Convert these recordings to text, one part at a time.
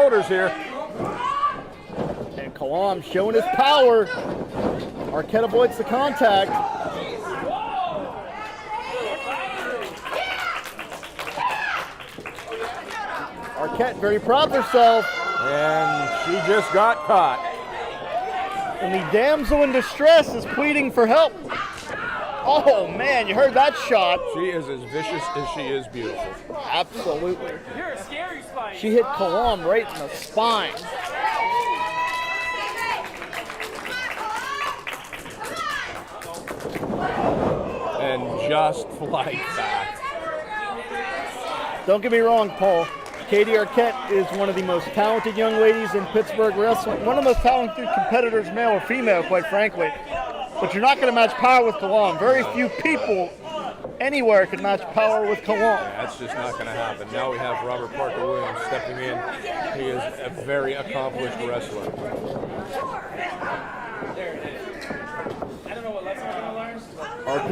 shoulders here. And Kalam showing his power. Arquette avoids the contact. Arquette very proud of herself. And she just got caught. And the damsel in distress is pleading for help. Oh man, you heard that shot. She is as vicious as she is beautiful. Absolutely. You're a scary spine. She hit Kalam right in the spine. And just like that. Don't get me wrong, Paul. Katie Arquette is one of the most talented young ladies in Pittsburgh wrestling. One of the most talented competitors, male or female, quite frankly. But you're not going to match power with Kalam. Very few people anywhere can match power with Kalam. Yeah, that's just not going to happen. Now we have Robert Parker Williams stepping in. He is a very accomplished wrestler. There it is. I don't know what lesson I'm going to learn.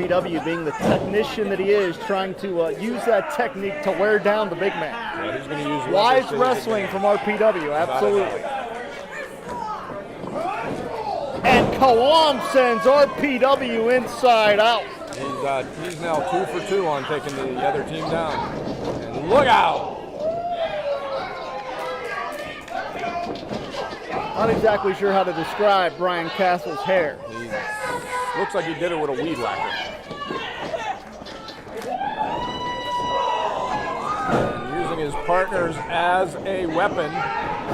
RPW, being the technician that he is, trying to use that technique to wear down the big man. Yeah, he's going to use wise wrestling from RPW, absolutely. And Kalam sends RPW inside out. He's now 2 for 2 on taking the other team down. And look out! Not exactly sure how to describe Bryan Castle's hair. He looks like he did it with a weed whacker. And using his partners as a weapon.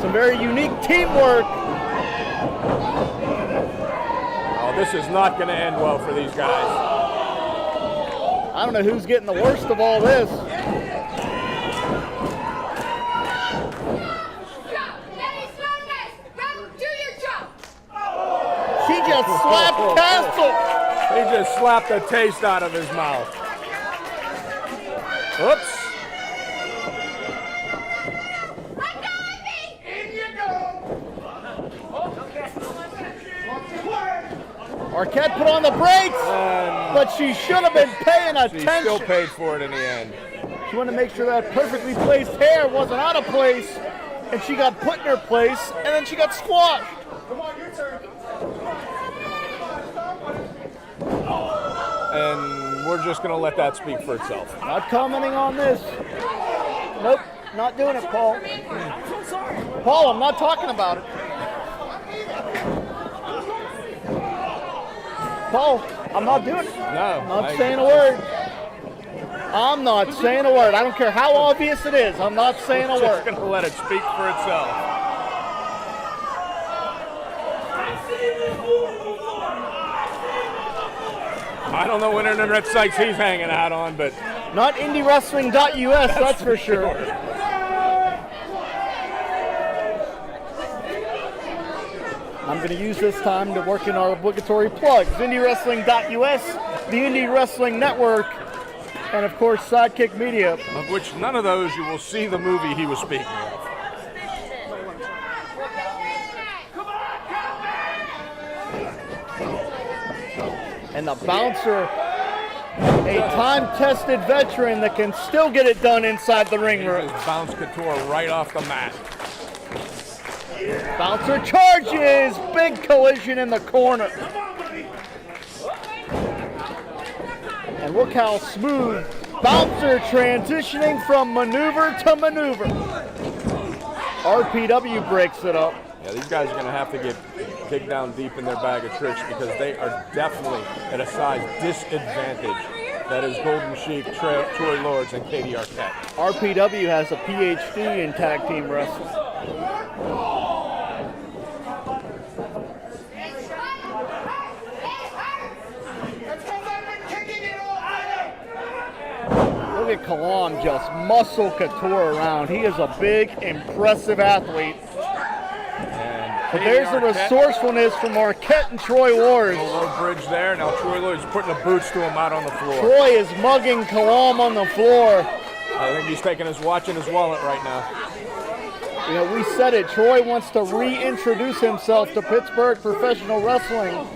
Some very unique teamwork. Oh, this is not going to end well for these guys. I don't know who's getting the worst of all this. She just slapped Castle. He just slapped the taste out of his mouth. Oops. Arquette put on the brakes, but she should have been paying attention. She still paid for it in the end. She wanted to make sure that perfectly placed hair wasn't out of place, and she got put in her place, and then she got squashed. Come on, your turn. And we're just going to let that speak for itself. Not commenting on this. Nope, not doing it, Paul. I'm so sorry. Paul, I'm not talking about it. Paul, I'm not doing it. No. I'm not saying a word. I'm not saying a word. I don't care how obvious it is. I'm not saying a We're word. just going to let it speak for itself. I don't know what internet sites he's hanging out on, but Not IndyWrestling.us, that's for sure. I'm going to use this time to work in our obligatory plugs. IndyWrestling.us, the Indie Wrestling Network, and of course Sidekick Media. of which none of those you will see the movie he was speaking of. And the bouncer, a time-tested veteran that can still get it done inside the ring He room. just bounced Couture right off the mat. Bouncer charges, big collision in the corner. And look how smooth Bouncer transitioning from maneuver to maneuver. RPW breaks it up. Yeah, these guys are going to have to dig down deep in their bag of tricks because they are definitely at a size disadvantage. That is Golden Sheik, Troy Lords, and Katie Arquette. RPW has a PhD in tag team wrestling. Look at Kalam just muscle Couture around. He is a big, impressive athlete. But there's the resourcefulness from Arquette and Troy Lords. Low bridge there. Now Troy Lords putting the boots to him out on the floor. Troy is mugging Kalam on the floor. I think he's taking his watch and his wallet right now. You know, we said it. Troy wants to reintroduce himself to Pittsburgh professional wrestling.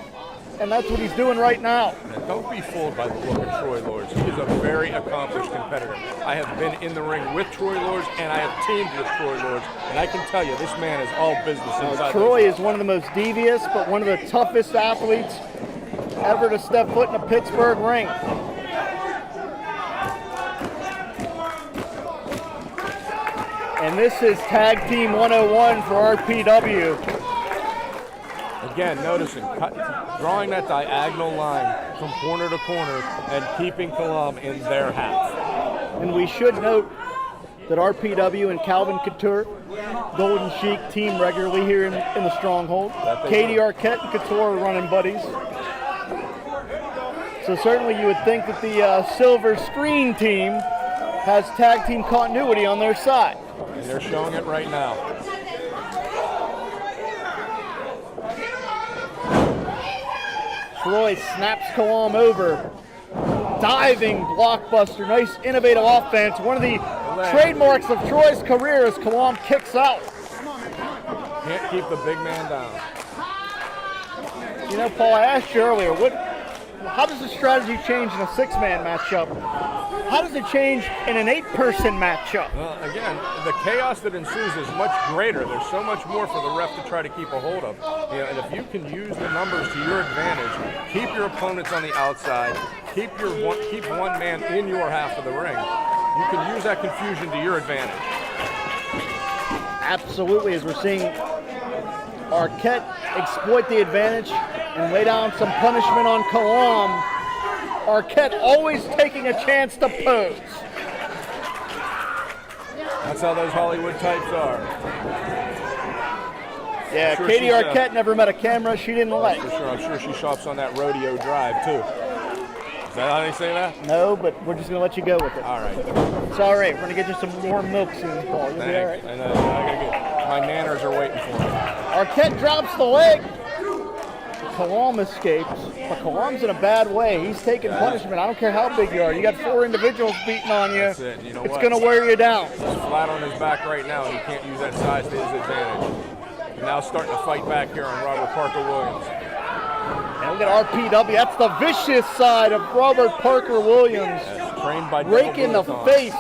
and that's what he's doing right now. And don't be fooled by the look of Troy Lords. He is a very accomplished competitor. I have been in the ring with Troy Lords, and I have teamed with Troy Lords, and I can tell you, this man is all business inside. Troy is one of the most devious, but one of the toughest athletes ever to step foot in a Pittsburgh ring. And this is Tag Team 101 for RPW. Again, noticing, drawing that diagonal line from corner to corner and keeping Kalam in their half. And we should note that RPW and Calvin Couture, Golden Sheik, team regularly here in the Stronghold. Katie Arquette and Couture are running buddies. So certainly you would think that the Silver Screen team has tag team continuity on their side. And they're showing it right now. Troy snaps Kalam over. Diving blockbuster, nice innovative offense. One of the trademarks of Troy's career as Kalam kicks out. Can't keep the big man down. You know, Paul, I asked you earlier, how does the strategy change in a 6-man matchup? How does it change in an 8-person matchup? Well, again, the chaos that ensues is much greater. There's so much more for the ref to try to keep a hold of. You know, and if you can use the numbers to your advantage, keep your opponents on the outside, keep one man in your half of the ring, you can use that confusion to your advantage. Absolutely, as we're seeing Arquette exploit the advantage and lay down some punishment on Kalam. Arquette always taking a chance to pose. That's how those Hollywood types are. Yeah, sure, Katie Arquette never met a camera she didn't like. For sure, I'm sure she shops on that Rodeo Drive too. Is that how they say that? No, but we're just going to let you go with it. All right. It's all right. We're going to get you some more milk soon, Paul. You'll be all right. I know. My nanners are waiting for me. Arquette drops the leg. Kalam escapes, but Kalam's in a bad way. He's taking punishment. I don't care how big you are. You got 4 individuals beating on you. That's it. You know it's going to wear you down. He's flat on his back right now, and he can't use that size to his advantage. He's now starting to fight back here on Robert Parker Williams. And look at RPW. That's the vicious side of Robert Parker Williams. That's trained by rake in the face.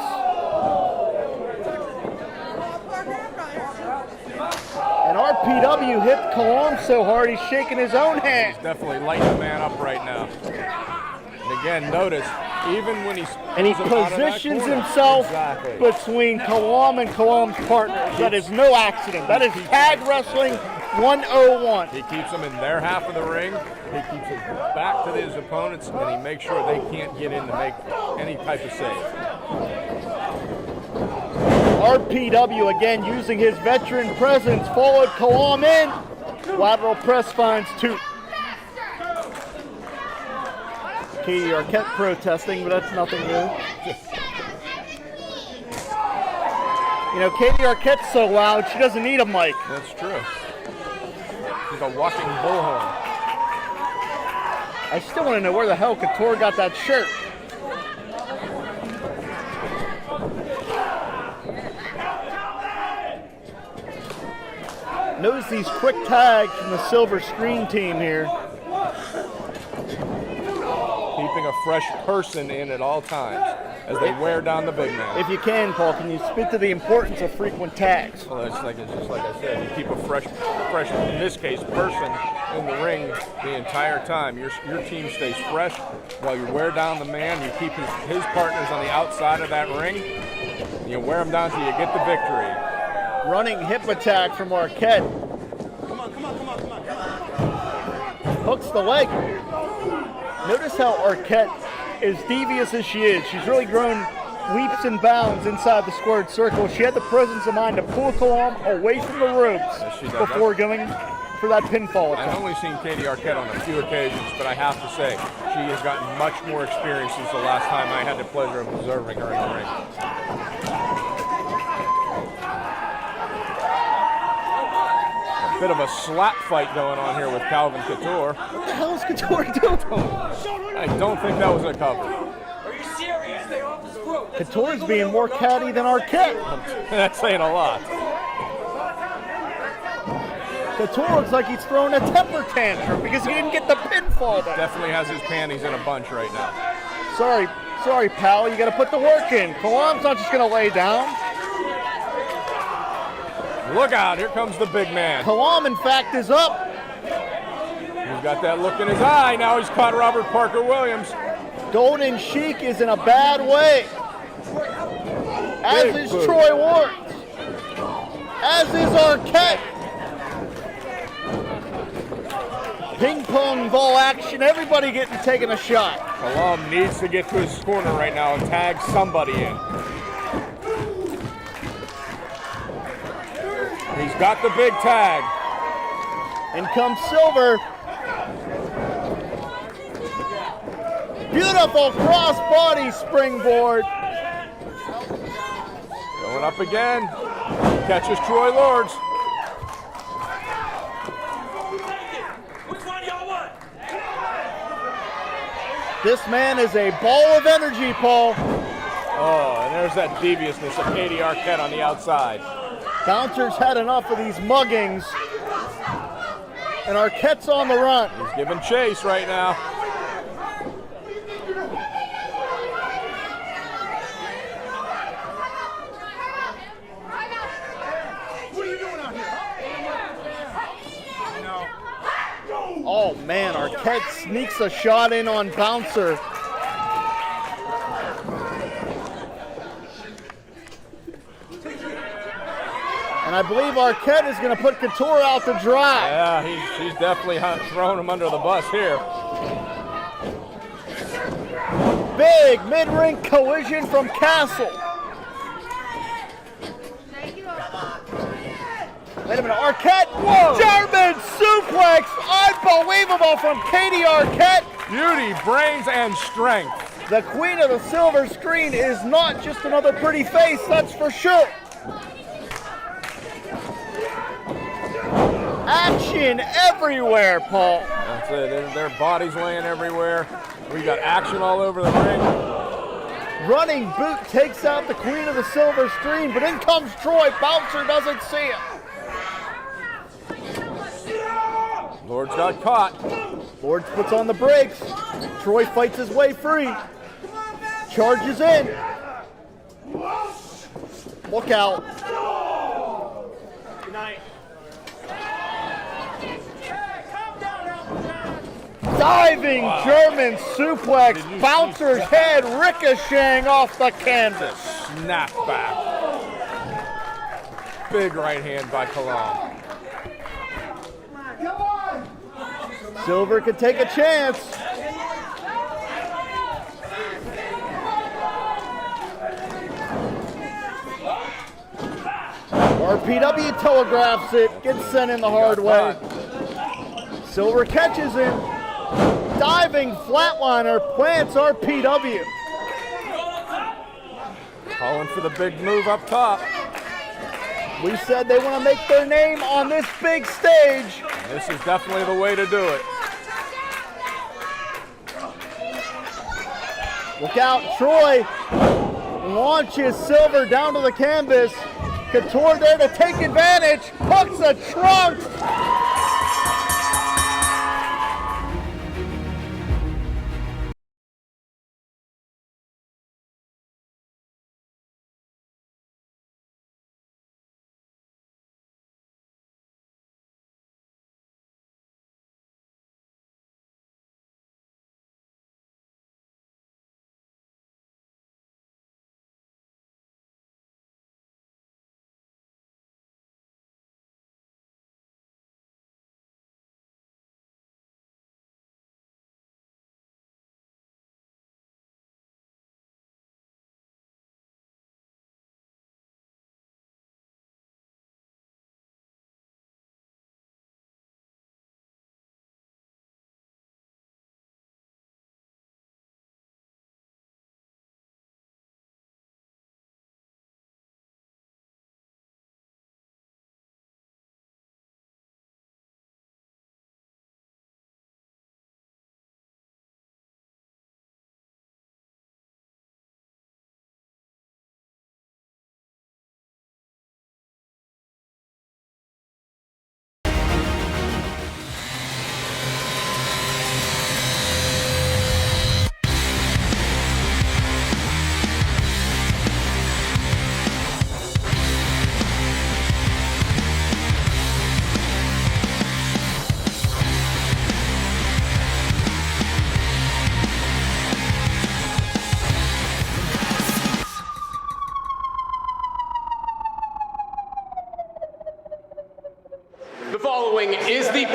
And RPW hit Kalam so hard he's shaking his own hand. He's definitely lighting the man up right now. And again, notice, even when he positions himself between Kalam and Kalam's partners. That is no accident. That is tag wrestling 101. He keeps them in their half of the ring. He keeps his back to his opponents, and he makes sure they can't get in to make any type of save. RPW again using his veteran presence, followed Kalam in. Lateral press finds 2. Katie Arquette protesting, but that's nothing new. You know, Katie Arquette's so loud, she doesn't need a mic. That's true. She's a walking bullhorn. I still want to know where the hell Couture got that shirt. Notice these quick tags from the Silver Screen team here. Keeping a fresh person in at all times as they wear down the big man. If you can, Paul, can you speak to the importance of frequent tags? Well, it's just like I said, you keep a fresh, in this case, person in the ring the entire time. Your team stays fresh while you wear down the man. You keep his partners on the outside of that ring. You wear them down till you get the victory. Running hip attack from Arquette. Come on. Hooks the leg. Notice how Arquette, as devious as she is, she's really grown leaps and bounds inside the squared circle. She had the presence of mind to pull Kalam away from the ropes before going for that pinfall attack. I've only seen Katie Arquette on a few occasions, but I have to say, she has gotten much more experience since the last time I had the pleasure of observing her in the ring. Bit of a slap fight going on here with Calvin Couture. What the hell is Couture doing? I don't think that was a cover. Are you serious? They off the screw. Couture's being more catty than Arquette. That's saying a lot. Couture looks like he's throwing a temper tantrum because he didn't get the pinfall back. Definitely has his panties in a bunch right now. Sorry, pal. You got to put the work in. Kalam's not just going to lay down. Look out, here comes the big man. Kalam, in fact, is up. He's got that look in his eye. Now he's caught Robert Parker Williams. Golden Sheik is in a bad way. As Big is boot. Troy Ward. As is Arquette. Ping pong ball action. Everybody taking a shot. Kalam needs to get to his corner right now and tag somebody in. He's got the big tag. In comes Silver. Beautiful cross-body springboard. Going up again. Catches Troy Lords. Which one y'all want? This man is a ball of energy, Paul. Oh, and there's that deviousness of Katie Arquette on the outside. Bouncer's had enough of these muggings. And Arquette's on the run. He's giving chase right now. Oh man, Arquette sneaks a shot in on Bouncer. And I believe Arquette is going to put Couture out to dry. Yeah, she's definitely throwing him under the bus here. Big mid-ring collision from Castle. Wait a minute, Arquette. Whoa. German suplex. Unbelievable from Katie Arquette. Beauty, brains, and strength. The queen of the silver screen is not just another pretty face, that's for sure. Action everywhere, Paul. That's it. Their bodies laying everywhere. We got action all over the ring. Running boot takes out the queen of the silver screen, but in comes Troy. Bouncer doesn't see it. Lords got caught. Lords puts on the brakes. Troy fights his way free. Charges in. Look out. Good night. Diving German suplex. Did you Bouncer's see- head ricocheting off the canvas. Snap back. Big right hand by Kalam. Silver could take a chance. RPW telegraphs it, gets sent in the hard way. Silver catches him. Diving flatliner plants RPW. Calling for the big move up top. We said they want to make their name on this big stage. This is definitely the way to do it. Look out, Troy launches Silver down to the canvas. Couture there to take advantage. Hooks a trunk.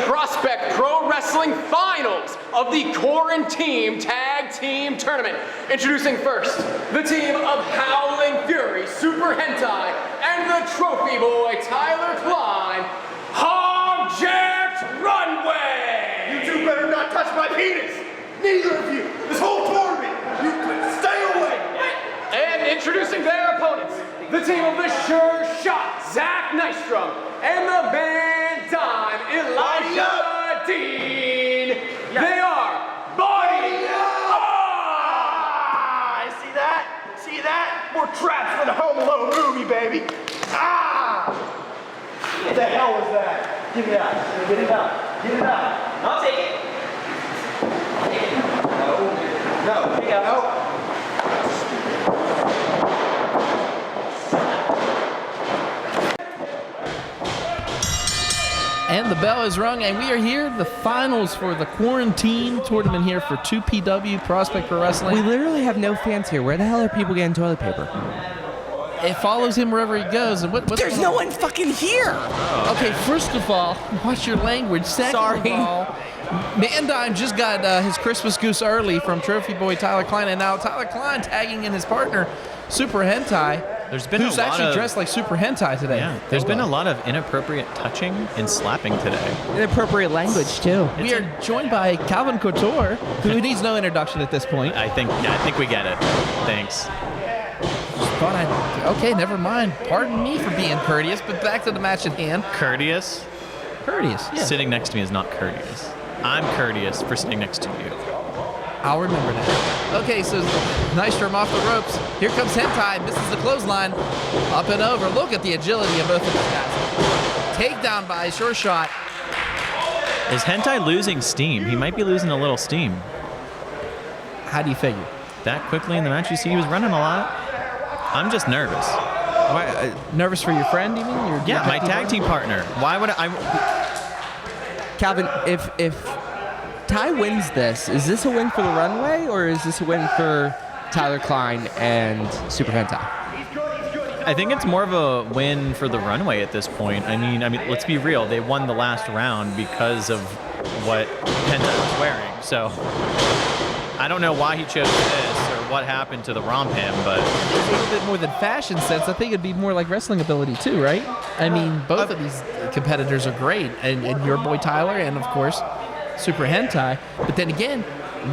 Prospect Pro Wrestling Finals of the Quarantine Tag Team Tournament. Introducing first, the team of Howling Fury, Super Hentai, and the Trophy Boy, Tyler Klein, Hog-Jacked Runway! You two better not touch my penis! Neither of you! This whole tournament! You could stay away! And introducing their opponents, the team of the Sure Shot, Zach Nystrom, and the Van Dime, Elijah Dean. They are Body Up! See that? See that? More traps for the Home Alone movie, baby! Ah! What the hell was that? Give it out. Get it out. Get it out. I'll take it. No. Take it out. And the bell is rung, and we are here, the finals for the Quarantine Tournament here for 2PW Prospect Pro Wrestling. We literally have no fans here. Where the hell are people getting toilet paper? It follows him wherever he goes. And what's There's no one fucking here! Okay, first of all, watch your language. Second Sorry. of all, Mandime just got his Christmas goose early from Trophy Boy Tyler Klein, and now Tyler Klein tagging in his partner, Super Hentai. There's been who's a lot actually of, dressed like Super Hentai today. Yeah, there's been a lot of inappropriate touching and slapping today. Inappropriate language, too. We are joined by Calvin Couture, who needs no introduction at this point. I think we get it. Thanks. Okay, never mind. Pardon me for being courteous, but back to the match at hand. Courteous? Courteous, yeah. Sitting next to me is not courteous. I'm courteous for sitting next to you. I'll remember that. Okay, so Nystrom off the ropes. Here comes Hentai, misses the clothesline. Up and over. Look at the agility of both of these guys. Takedown by Sure Shot. Is Hentai losing steam? He might be losing a little steam. How do you figure? That quickly in the match, you see he was running a lot. I'm just nervous. Why, nervous for your friend, you mean? Yeah, my tag team partner. Why would I? Calvin, if Ty wins this, is this a win for the runway, or is this a win for Tyler Klein and Super Hentai? I think it's more of a win for the runway at this point. I mean, let's be real. They won the last round because of what Hentai was wearing. So I don't know why he chose this or what happened to the Rompim, but It's a little bit more than fashion sense. I think it'd be more like wrestling ability too, right? I mean, both of these competitors are great, and your boy Tyler, and of course Super Hentai. But then again,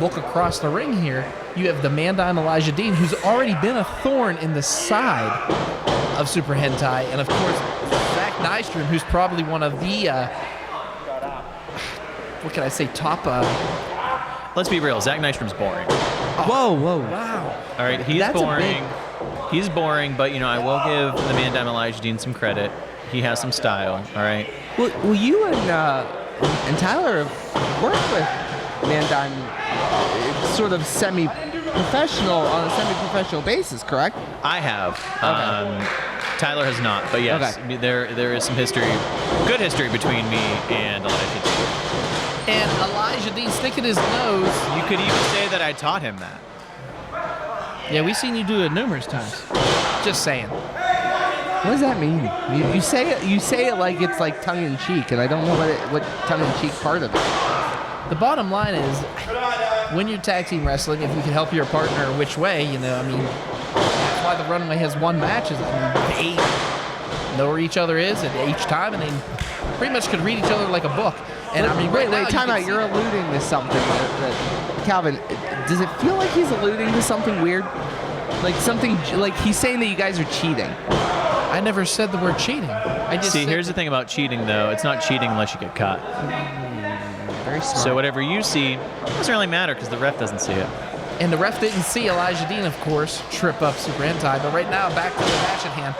look across the ring here. You have the Mandime Elijah Dean, who's already been a thorn in the side of Super Hentai, and of course Zach Nystrom, who's probably one of the what can I say, top. let's be real. Zach Nystrom's boring. Whoa. Wow. All right, he's That's a boring. He's boring, but I will give the Mandime Elijah Dean some credit. He has some style. All right. Well, you and Tyler have worked with Mandime sort of semi-professional on a semi-professional basis, correct? I have. Okay. Tyler has not, but yes, Okay. there is some history, good history between me and Elijah Dean. And Elijah Dean sticking his nose. You could even say that I taught him that. Yeah, we've seen you do it numerous times. Just saying. What does that mean? You say it like it's like tongue-in-cheek, and I don't know what tongue-in-cheek part of it. The bottom line is, when you're tag team wrestling, if you can help your partner which way, that's why the runway has won matches. They know where each other is at each time, and they pretty much could read each other like a book. And wait, time out. You're alluding to something that Calvin, does it feel like he's alluding to something weird? Like he's saying that you guys are cheating. I never said the word cheating. I just said, Here's the thing about cheating, though. It's not cheating unless you get caught. Very smart. So whatever you see doesn't really matter because the ref doesn't see it. And the ref didn't see Elijah Dean, of course, trip up Super Hentai. But right now, back to the match at hand.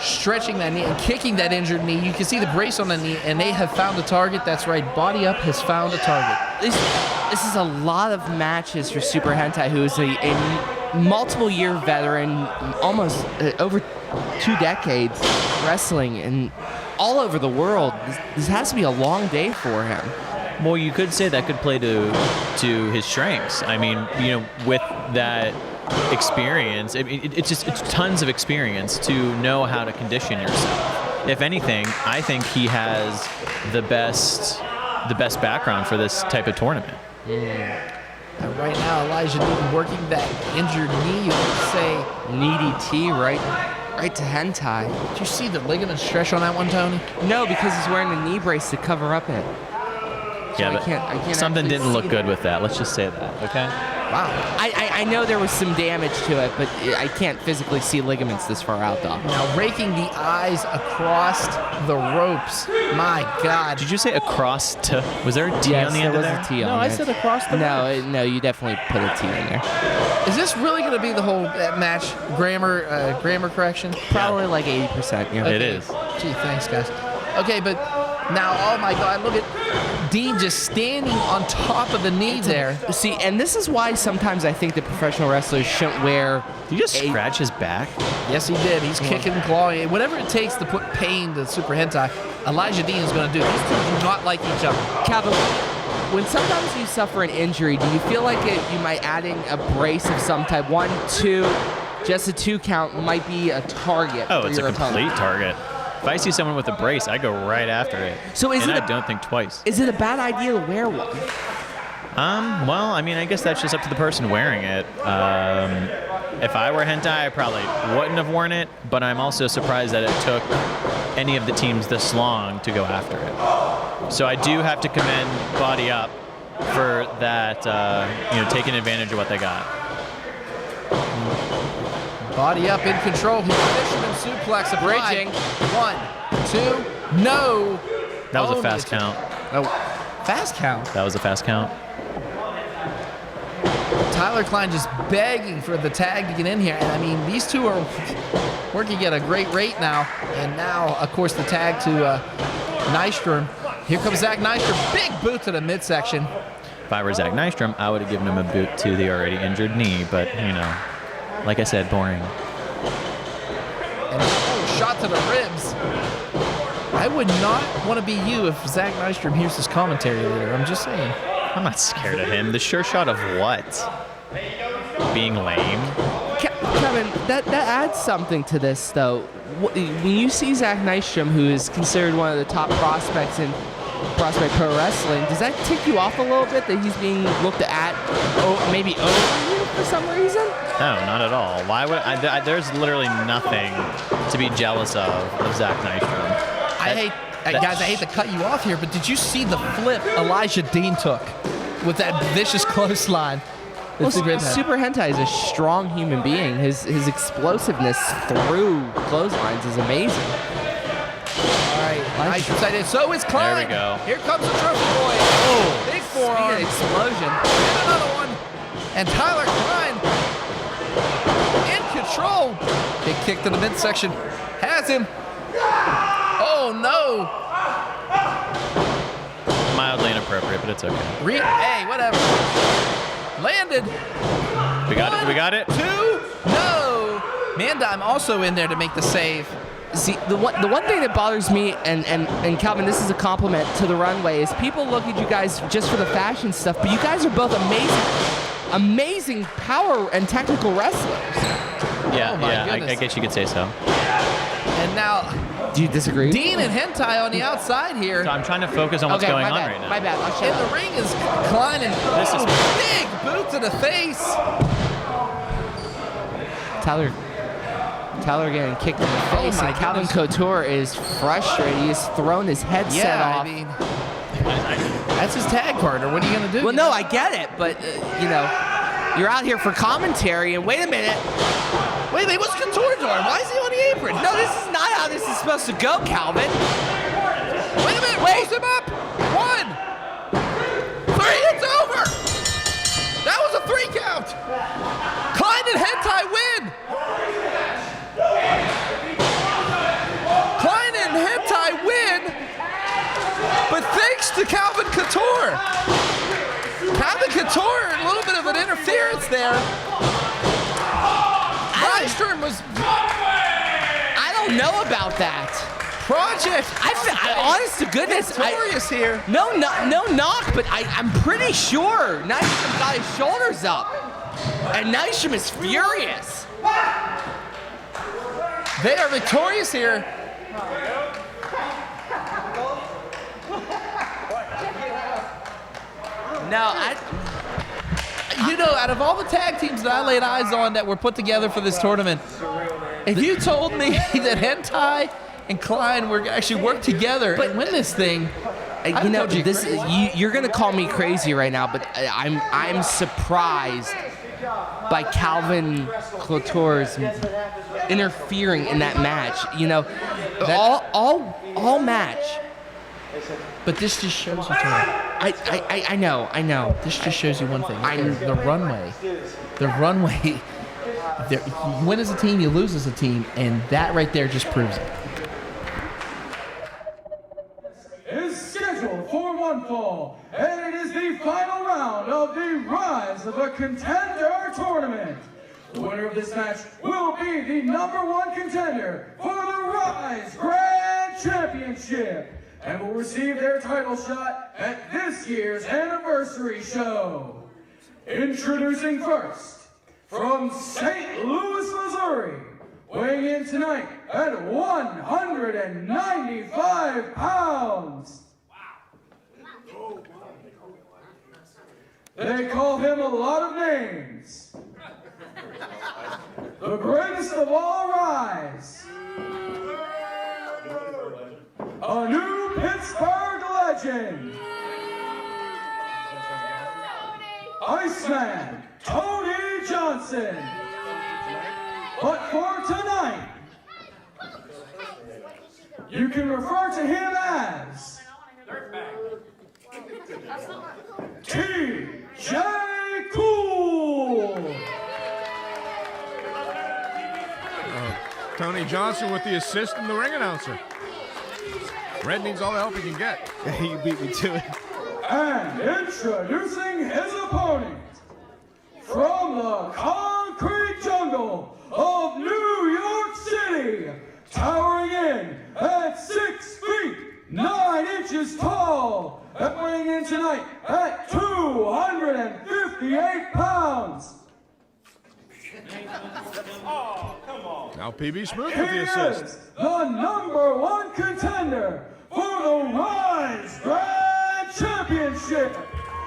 Stretching that knee and kicking that injured knee. You can see the brace on the knee, and they have found a target. That's right. Body Up has found a target. This is a lot of matches for Super Hentai, who is a multiple-year veteran, almost over 2 decades wrestling, and all over the world. This has to be a long day for him. Well, you could say that could play to his strengths. I mean, with that experience, it's tons of experience to know how to condition yourself. if anything, I think he has the best background for this type of tournament. And right now, Elijah Newton working that injured knee. You would say Needy T right to hentai. Did you see the ligament stretch on that one, Tony? No, because he's wearing a knee brace to cover up it. So Yeah, I but can't something actually didn't look see good that. with that. Let's just say that, okay? Wow. I know there was some damage to it, but I can't physically see ligaments this far out, though. Now raking the eyes across the ropes. My God. Did you say across to? Was there a T Yes, on the there end of was there? a T on No, I there. said across the ropes. No, you definitely put a T in there. Is this really going to be the whole match grammar correction? Probably like 80%. Yeah. It is. Gee, thanks, guys. Okay, but now, oh my God, look at Dean just standing on top of the knee there. See, and this is why sometimes I think that professional wrestlers shouldn't wear. Did you just scratch his back? Yes, he did. He's kicking and clawing. Whatever it takes to put pain to Super Hentai, Elijah Dean is going to do. These two do not like each other. Calvin, when sometimes you suffer an injury, do you feel like you might adding a brace of some type, 1, 2, just a 2 count might be a target? Oh, for it's a your complete opponent? target. If I see someone with a brace, I go right after it. So and I don't think twice. Is it a bad idea to wear one? Well, I mean, I guess that's just up to the person wearing it. If I were Hentai, I probably wouldn't have worn it, but I'm also surprised that it took any of the teams this long to go after it. So I do have to commend Body Up for that, taking advantage of what they got. Body up in control. He's fisherman suplex applied. Bridging. 1, 2, no. That was Oh, a fast it's- count. Oh, fast count. That was a fast count. Tyler Klein just begging for the tag to get in here. And I mean, these two are working at a great rate now. And now, of course, the tag to Nystrom. Here comes Zach Nystrom. Big boot to the midsection. If I were Zach Nystrom, I would have given him a boot to the already injured knee, but, like I said, boring. And shot to the ribs. I would not want to be you if Zach Nystrom hears this commentary later. I'm just saying. I'm not scared of him. The sure shot of what? Being lame? Kevin, that adds something to this, though. When you see Zach Nystrom, who is considered one of the top prospects in Prospect Pro Wrestling, does that tick you off a little bit that he's being looked at, maybe over you for some reason? No, not at all. Why would I? There's literally nothing to be jealous of Zach Nystrom. Guys, I hate to cut you off here, but did you see the flip Elijah Dean took with that vicious clothesline? Well, Super Hentai is a strong human being. His explosiveness through clotheslines is amazing. All right, Nystrom's side in. So is Klein. There we go. Here comes the trophy boy. Oh, big forearm. Explosion. And another one. And Tyler Klein in control. Big kick to the midsection. Has him. Oh, no. Mildly inappropriate, but it's okay. Hey, whatever. Landed. We got it. We got it. 2, no. Mandime also in there to make the save. See, the one thing that bothers me, and Calvin, this is a compliment to the runway, is people look at you guys just for the fashion stuff, but you guys are both amazing power and technical wrestlers. Yeah, Oh my I goodness. guess you could say so. And now Do you disagree? Dean and Hentai on the outside here. So I'm trying to focus on what's okay, going my on bad, right now. my bad. I'll shut In up. the ring is Klein and This is- big boot to the face. Tyler getting kicked in the face, my and Calvin goodness. Couture is frustrated. He's thrown his headset Yeah, off. I mean, that's his tag partner. What are you gonna do? Well, no, I get it, but you're out here for commentary, and wait a minute. Wait, what's Couture doing? Why is he on the apron? No, this is not how this is supposed to go, Calvin. Wait a minute. Raise him up. 1, 3. It's over. That was a 3 count. Klein and Hentai win. Klein and Hentai win. But thanks to Calvin Couture. Calvin Couture, a little bit of an interference there. Nystrom was I don't know about that. project. Honest to goodness, Victorious here. no knock, but I'm pretty sure Nystrom got his shoulders up, and Nystrom is furious. They are victorious here. Out of all the tag teams that I laid eyes on that were put together for this tournament, if you told me that Hentai and Klein were actually work together and win this thing, you're gonna call me crazy right now, but I'm surprised by Calvin Couture's interfering in that match. All match. But this just shows you something. I know. This just shows you one thing. The runway. You win as a team, you lose as a team, and that right there just proves it. Is scheduled for one fall, and it is the final round of the Rise of a Contender tournament. The winner of this match will be the #1 contender for the Rise Grand Championship, and will receive their title shot at this year's anniversary show. Introducing first, from St. Louis, Missouri, weighing in tonight at 195 pounds. They call him a lot of names. The greatest of all Rise. A new Pittsburgh legend. Iceman Tony Johnson. But for tonight, you can refer to him as TJ Cool. Tony Johnson with the assist from the ring announcer. Red needs all the help he can get. You beat me to it. And introducing his opponent, from the concrete jungle of New York City, towering in at 6 feet 9 inches tall, and weighing in tonight at 258 pounds. Now PB Smooth He with the assist. is the #1 contender for the Rise Grand Championship.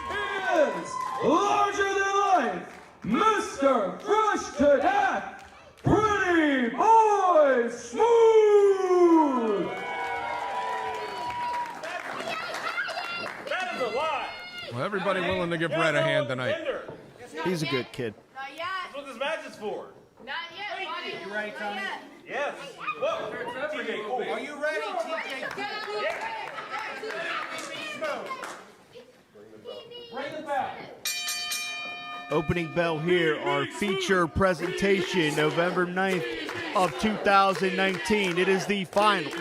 He is larger than life, Mr. Fresh to Death, Pretty Boy Smooth. That is a lie. Well, everybody willing to give Red a hand tonight. He's a good kid. That's what this match is for. Not yet, buddy. You ready, Tony? Yes. Look, TJ Cool. Are you ready, TJ Cool? Bring it back. Opening bell here, our feature presentation, November 9th of 2019. It is the finals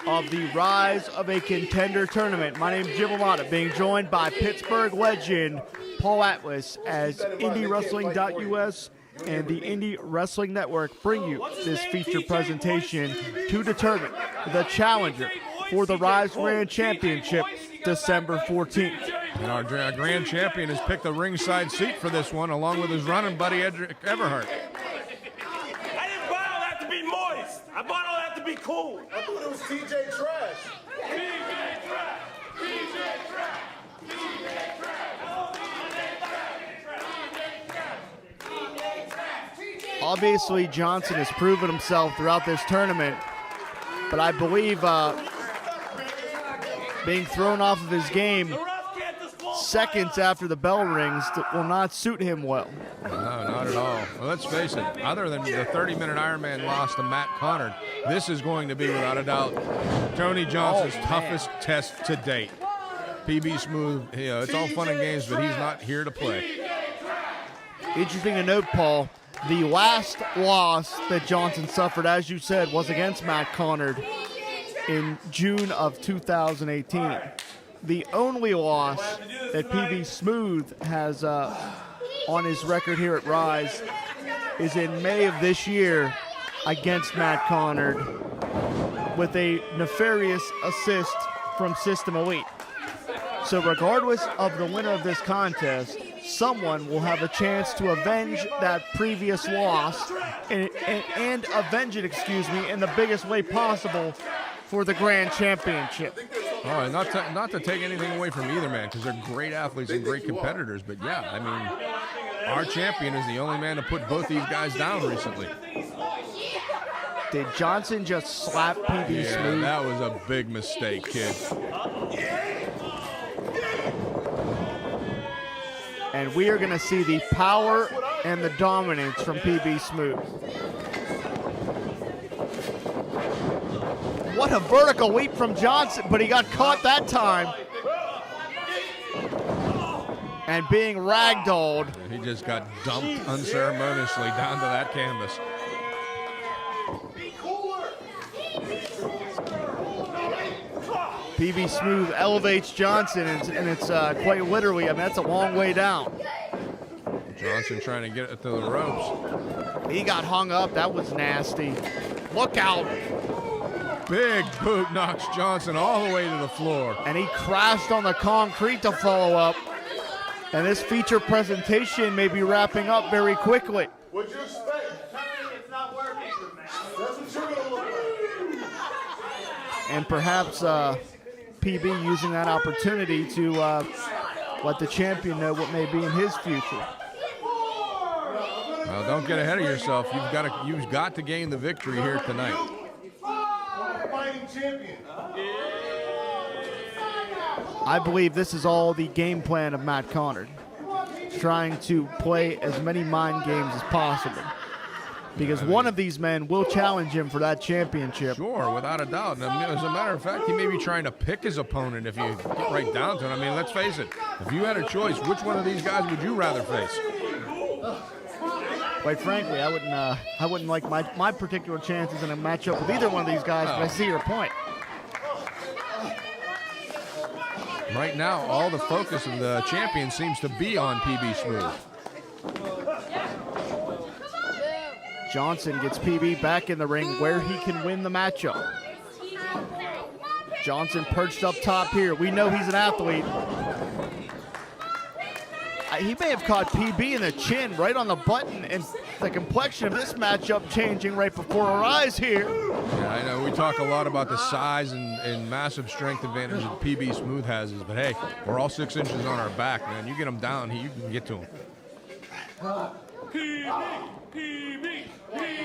of the Rise of a Contender tournament. My name is Jim Amata, being joined by Pittsburgh legend Paul Atlas, as IndyWrestling.us and the Indie Wrestling Network bring you this feature presentation to determine the challenger for the Rise Grand Championship, December 14th. And our grand champion has picked a ringside seat for this one, along with his running buddy Everhart. I didn't buy all that to be moist. I bought all that to be cool. I thought it was TJ Trash. Obviously, Johnson has proven himself throughout this tournament, but I believe being thrown off of his game seconds after the bell rings will not suit him well. No, not at all. Well, let's face it, other than the 30-minute Ironman loss to Matt Connard, this is going to be, without a doubt, Tony Johnson's toughest test to date. PB Smooth, it's all fun and games, but he's not here to play. Interesting to note, Paul, the last loss that Johnson suffered, as you said, was against Matt Connard in June of 2018. The only loss that PB Smooth has on his record here at Rise is in May of this year against Matt Connard with a nefarious assist from System Elite. So regardless of the winner of this contest, someone will have a chance to avenge that previous loss and avenge it, in the biggest way possible for the Grand Championship. Oh, not to take anything away from either man, because they're great athletes and great competitors. But yeah, I mean, our champion is the only man to put both these guys down recently. Did Johnson just slap PB Smooth? That was a big mistake, kid. And we are going to see the power and the dominance from PB Smooth. What a vertical leap from Johnson, but he got caught that time. And being ragdolled. He just got dumped unceremoniously down to that canvas. PB Smooth elevates Johnson, and it's quite literally, I mean, that's a long way down. Johnson trying to get it to the ropes. He got hung up. That was nasty. Look out. Big boot knocks Johnson all the way to the floor. And he crashed on the concrete to follow up. And this feature presentation may be wrapping up very quickly. What'd you expect? It's not working. That's what you're gonna look like. And perhaps PB using that opportunity to let the champion know what may be in his future. Well, don't get ahead of yourself. You've got to gain the victory here tonight. Fighting champion. I believe this is all the game plan of Matt Connard, trying to play as many mind games as possible. Because one of these men will challenge him for that championship. Sure, without a doubt. And as a matter of fact, he may be trying to pick his opponent if you get right down to it. I mean, let's face it. If you had a choice, which one of these guys would you rather face? Quite frankly, I wouldn't like my particular chances in a matchup with either one of these guys, but I see your point. Right now, all the focus of the champion seems to be on PB Smooth. Johnson gets PB back in the ring where he can win the matchup. Johnson perched up top here. We know he's an athlete. He may have caught PB in the chin right on the button, and the complexion of this matchup changing right before our eyes here. Yeah, I know we talk a lot about the size and massive strength advantage that PB Smooth has, but hey, we're all 6 inches on our back, man. You get him down, you can get to him.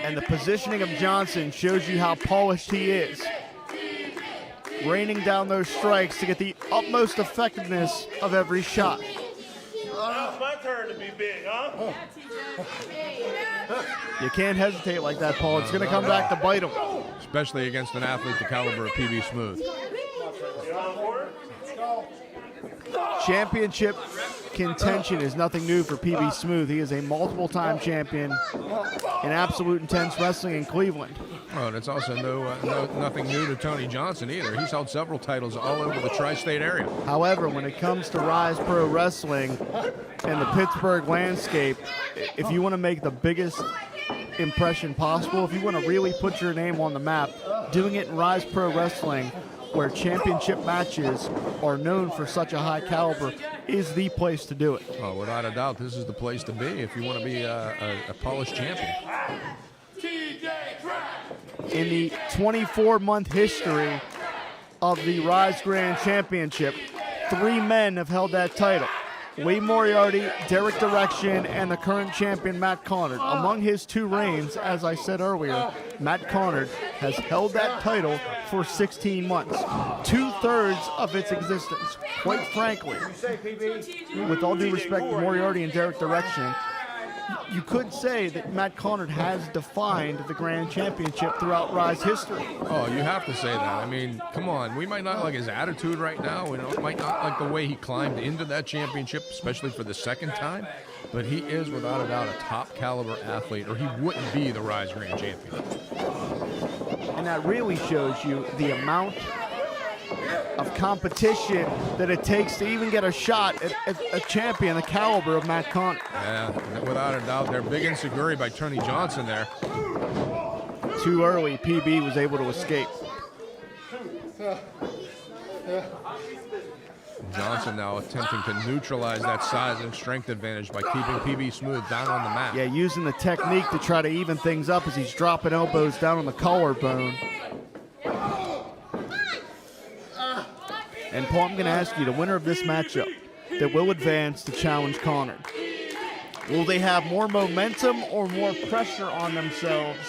And the positioning of Johnson shows you how polished he is. Raining down those strikes to get the utmost effectiveness of every shot. Now it's my turn to be big, huh? You can't hesitate like that, Paul. It's going to come back to bite him. Especially against an athlete the caliber of PB Smooth. Championship contention is nothing new for PB Smooth. He is a multiple-time champion in Absolute Intense Wrestling in Cleveland. Oh, and it's also nothing new to Tony Johnson either. He's held several titles all over the tri-state area. However, when it comes to RYSE Pro Wrestling and the Pittsburgh landscape, if you want to make the biggest impression possible, if you want to really put your name on the map, doing it in RYSE Pro Wrestling, where championship matches are known for such a high caliber, is the place to do it. Oh, without a doubt, this is the place to be if you want to be a polished champion. In the 24-month history of the RYSE Grand Championship, 3 men have held that title. Lee Moriarty, Derek Direction, and the current champion, Matt Connard. Among his 2 reigns, as I said earlier, Matt Connard has held that title for 16 months, 2/3 of its existence. Quite frankly, with all due respect to Moriarty and Derek Direction, you could say that Matt Connard has defined the Grand Championship throughout RYSE history. Oh, you have to say that. I mean, come on. We might not like his attitude right now. We might not like the way he climbed into that championship, especially for the second time. But he is, without a doubt, a top caliber athlete, or he wouldn't be the RYSE Grand Champion. And that really shows you the amount of competition that it takes to even get a shot at a champion the caliber of Matt Connard. Yeah, without a doubt. They're big insecurity by Tony Johnson there. Too early, PB was able to escape. Johnson now attempting to neutralize that size and strength advantage by keeping PB Smooth down on the mat. Yeah, using the technique to try to even things up as he's dropping elbows down on the collarbone. And Paul, I'm going to ask you, the winner of this matchup that will advance to challenge Connor, will they have more momentum or more pressure on themselves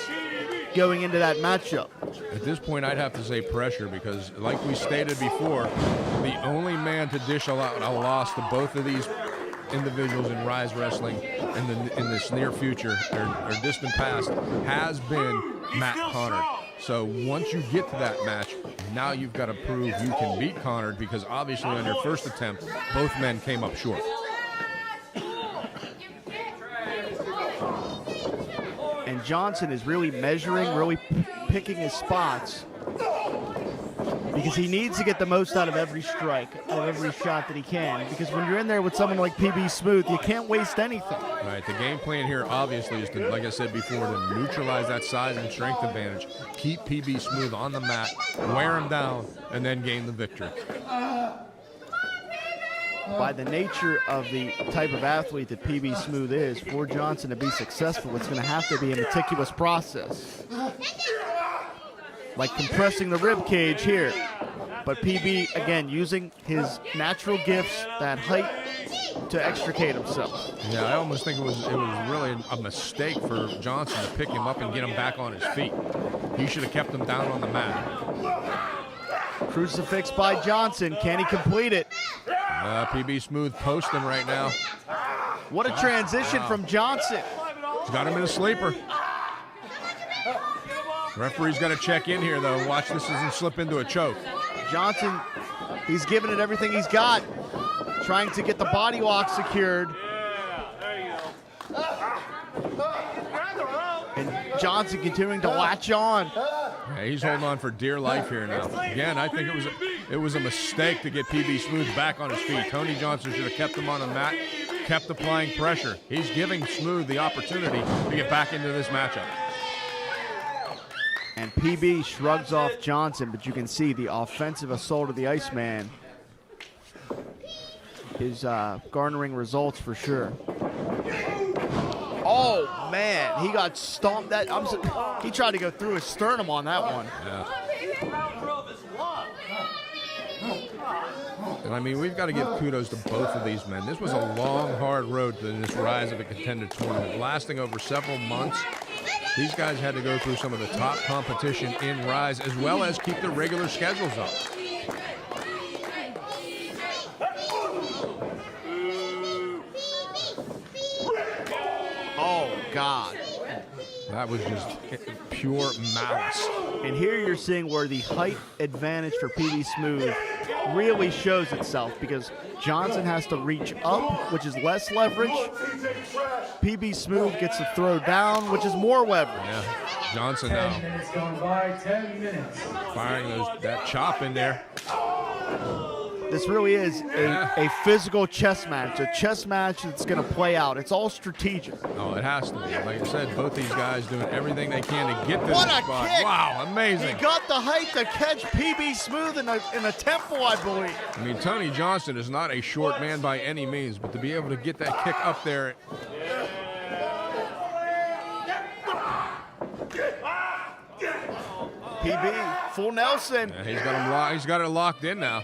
going into that matchup? At this point, I'd have to say pressure because, like we stated before, the only man to dish out a loss to both of these individuals in RYSE Wrestling in this near future or distant past has been Matt Connor. So once you get to that match, now you've got to prove you can beat Connor because obviously on your first attempt, both men came up short. And Johnson is really measuring, really picking his spots because he needs to get the most out of every strike, out of every shot that he can. Because when you're in there with someone like PB Smooth, you can't waste anything. Right, the game plan here obviously is to, like I said before, to neutralize that size and strength advantage, keep PB Smooth on the mat, wear him down, and then gain the victory. By the nature of the type of athlete that PB Smooth is, for Johnson to be successful, it's going to have to be a meticulous process. Like compressing the rib cage here. But PB, again, using his natural gifts, that height, to extricate himself. Yeah, I almost think it was really a mistake for Johnson to pick him up and get him back on his feet. He should have kept him down on the mat. Crucifix by Johnson. Can he complete it? PB Smooth posting right now. What a transition from Johnson. He's got him in a sleeper. Referee's got to check in here, though. Watch this doesn't slip into a choke. Johnson, he's giving it everything he's got, trying to get the body lock secured. And Johnson continuing to latch on. Yeah, he's holding on for dear life here now. Again, I think it was a mistake to get PB Smooth back on his feet. Tony Johnson should have kept him on the mat, kept applying pressure. He's giving Smooth the opportunity to get back into this matchup. And PB shrugs off Johnson, but you can see the offensive assault of the Iceman is garnering results for sure. Oh, man, he got stomped. He tried to go through his sternum on that one. Yeah. And I mean, we've got to give kudos to both of these men. This was a long, hard road to this Rise of a Contender tournament, lasting over several months. These guys had to go through some of the top competition in RYSE, as well as keep their regular schedules up. Oh, God. That was just pure malice. And here you're seeing where the height advantage for PB Smooth really shows itself because Johnson has to reach up, which is less leverage. PB Smooth gets to throw down, which is more leverage. Yeah, Johnson now 10 minutes gone by, 10 minutes. firing that chop in there. This really is a physical chess match, a chess match that's going to play out. It's all strategic. Oh, it has to be. Like I said, both these guys doing everything they can to get to What this a spot. kick. Wow, amazing. He got the height to catch PB Smooth in a temple, I believe. I mean, Tony Johnson is not a short man by any means, but to be able to get that kick up there. PB, full Nelson. Yeah, he's got it locked in now.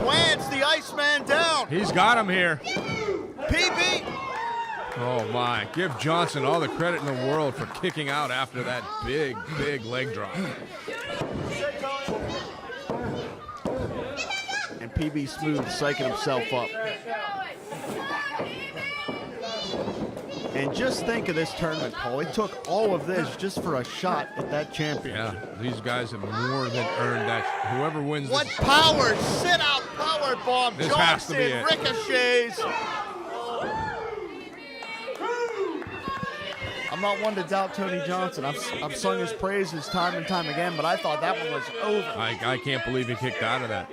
Plants the Iceman down. He's got him here. PB. Oh, my. Give Johnson all the credit in the world for kicking out after that big, big leg drop. And PB Smooth psyching himself up. And just think of this tournament, Paul. It took all of this just for a shot at that champion. Yeah, these guys have more than earned that. Whoever wins What this. power! Sit out power bomb. This Johnson has to be it. ricochets. I'm not one to doubt Tony Johnson. I've sung his praises time and time again, but I thought that one was over. I can't believe he kicked out of that.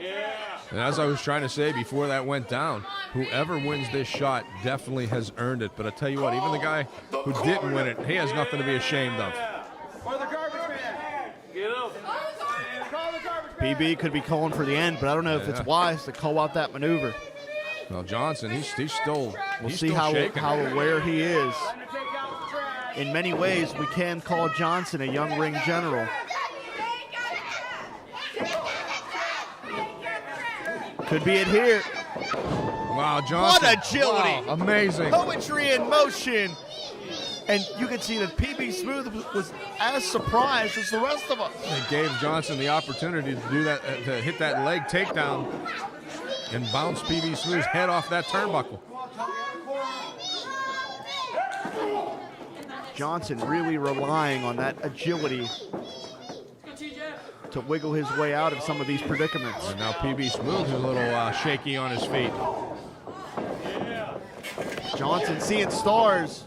And as I was trying to say before that went down, whoever wins this shot definitely has earned it. But I tell you what, even the guy who didn't win it, he has nothing to be ashamed of. For the garbage man. Get up. Call the garbage man. PB could be calling for the end, but I don't know if it's wise to call out that maneuver. Well, Johnson, he's still We'll he's see still shaking. how aware he is. In many ways, we can call Johnson a young ring general. Could be it here. Wow, Johnson. What agility. Wow, amazing. Poetry in motion. And you can see that PB Smooth was as surprised as the rest of us. They gave Johnson the opportunity to do that, to hit that leg takedown and bounce PB Smooth's head off that turnbuckle. Johnson really relying on that agility to wiggle his way out of some of these predicaments. And now PB Smooth is a little shaky on his feet. Johnson seeing stars.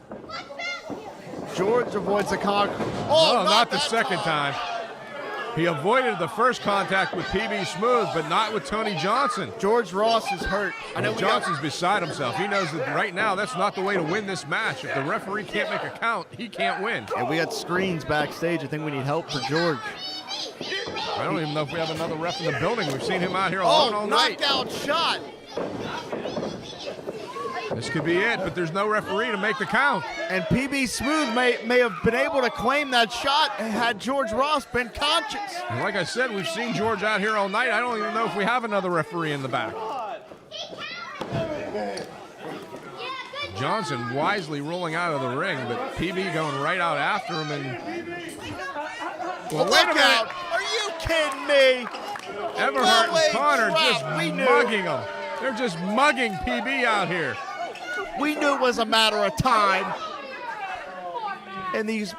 George avoids the contact. Oh, not the second time. He avoided the first contact with PB Smooth, but not with Tony Johnson. George Ross is hurt. I know Johnson's beside himself. He knows that right now that's not the way to win this match. If the referee can't make a count, he can't win. And we got screens backstage. I think we need help for George. I don't even know if we have another ref in the building. We've seen him out here alone all night. Knockout shot. This could be it, but there's no referee to make the count. And PB Smooth may have been able to claim that shot had George Ross been conscious. And like I said, we've seen George out here all night. I don't even know if we have another referee in the back. Johnson wisely rolling out of the ring, but PB going right out after him. And well, wait a minute. Are you kidding me? Everhart and Connor just mugging him. They're just mugging PB out here. We knew it was a matter of time. And these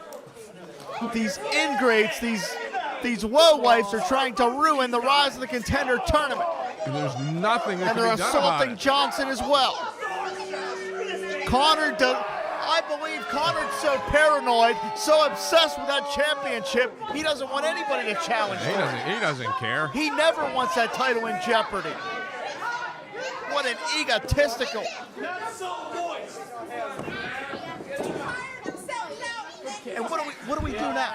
ingrates, these lowlifes are trying to ruin the Rise of the Contender tournament. And there's nothing that and can they're be done about assaulting it. Johnson as well. Connor does. I believe Connor's so paranoid, so obsessed with that championship, he doesn't want anybody to challenge him. He doesn't care. He never wants that title in jeopardy. What an egotistical. And what do we do now?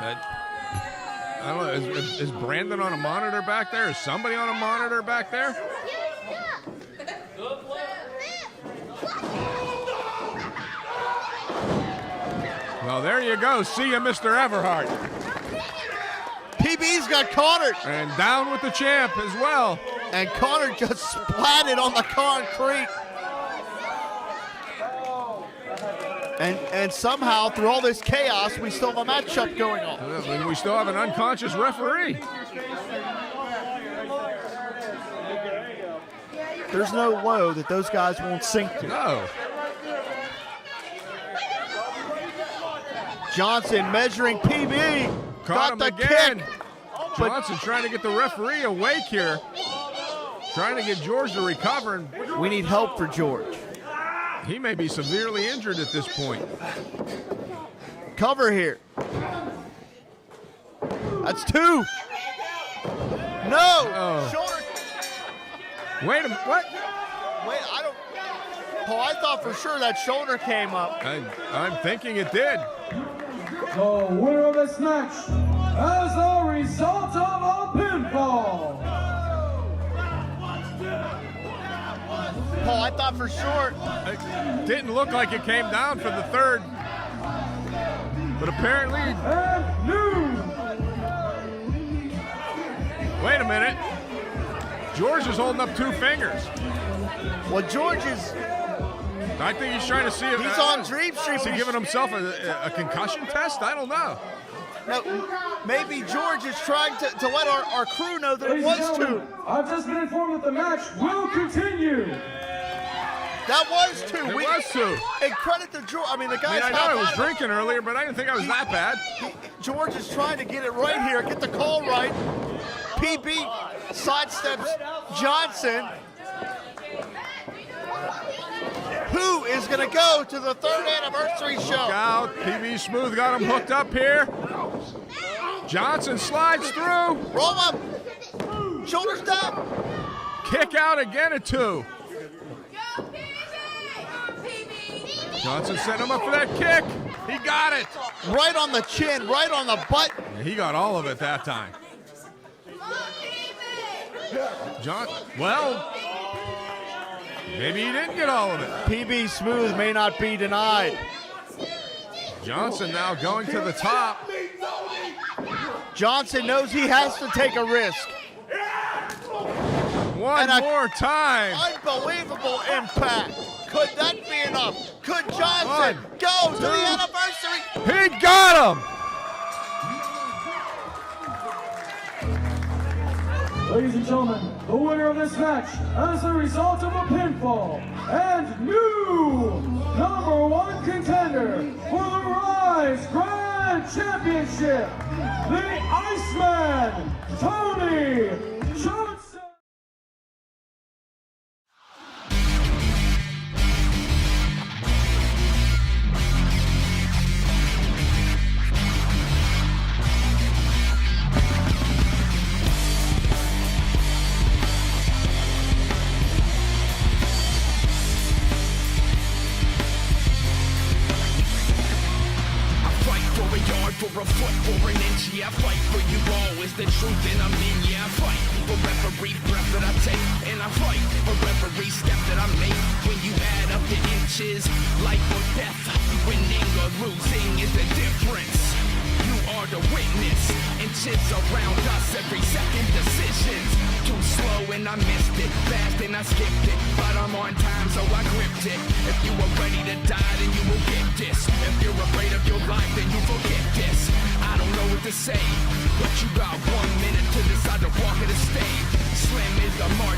I don't know. Is Brandon on a monitor back there? Is somebody on a monitor back there? Well, there you go. See ya, Mr. Everhart. PB's got Connor. And down with the champ as well. And Connor just splatted on the concrete. And somehow, through all this chaos, we still have a matchup going on. And we still have an unconscious referee. There's no low that those guys won't sink to. No. Johnson measuring PB. Caught him the again. kick. Johnson trying to get the referee awake here. Trying to get George to recover. We need help for George. He may be severely injured at this point. Cover here. That's two. No. Oh. Shoulder. Wait a minute. What? Wait, I don't. Oh, I thought for sure that shoulder came up. I'm thinking it did. The winner of this match as a result of a pinfall. Paul, I thought for sure. It didn't look like it came down for the third. But apparently. And new. Wait a minute. George is holding up two fingers. Well, George is. I think he's trying to see if He's on Dream Street. Is he giving himself a concussion test? I don't know. No, maybe George is trying to let our crew know that it was two. I've just been informed that the match will continue. That was two. It was two. And credit to George. I mean, the guy's I know I was drinking earlier, but I didn't think I was that bad. George is trying to get it right here, get the call right. PB sidesteps Johnson. Who is going to go to the 3rd anniversary show? Look out. PB Smooth got him hooked up here. Johnson slides through. Roll up. Shoulders down. Kick out again at two. Johnson set him up for that kick. He got it. Right on the chin, right on the butt. Yeah, he got all of it that time. Well, maybe he didn't get all of it. PB Smooth may not be denied. Johnson now going to the top. Johnson knows he has to take a risk. One And more time. Unbelievable impact. Could that be enough? Could Johnson go to the anniversary? He got him. Ladies and gentlemen, the winner of this match as a result of a pinfall and new #1 contender for the RYSE Grand Championship, the Iceman, Tony Johnson. For a foot, for an inch, yeah, I fight for you all, is the truth, and I'm in, yeah, I fight for every breath that I take, and I fight for every step that I make. When you add up the inches, life or death, winning or losing is the difference. You are the witness, inches around us, every second decisions. Too slow and I missed it, fast and I skipped it, but I'm on time so I gripped it. If you were ready to die, then you will get this. If you're afraid of your life, then you forget this. I don't know what to say, but you got 1 minute to decide to walk or to stay. Slim is the mark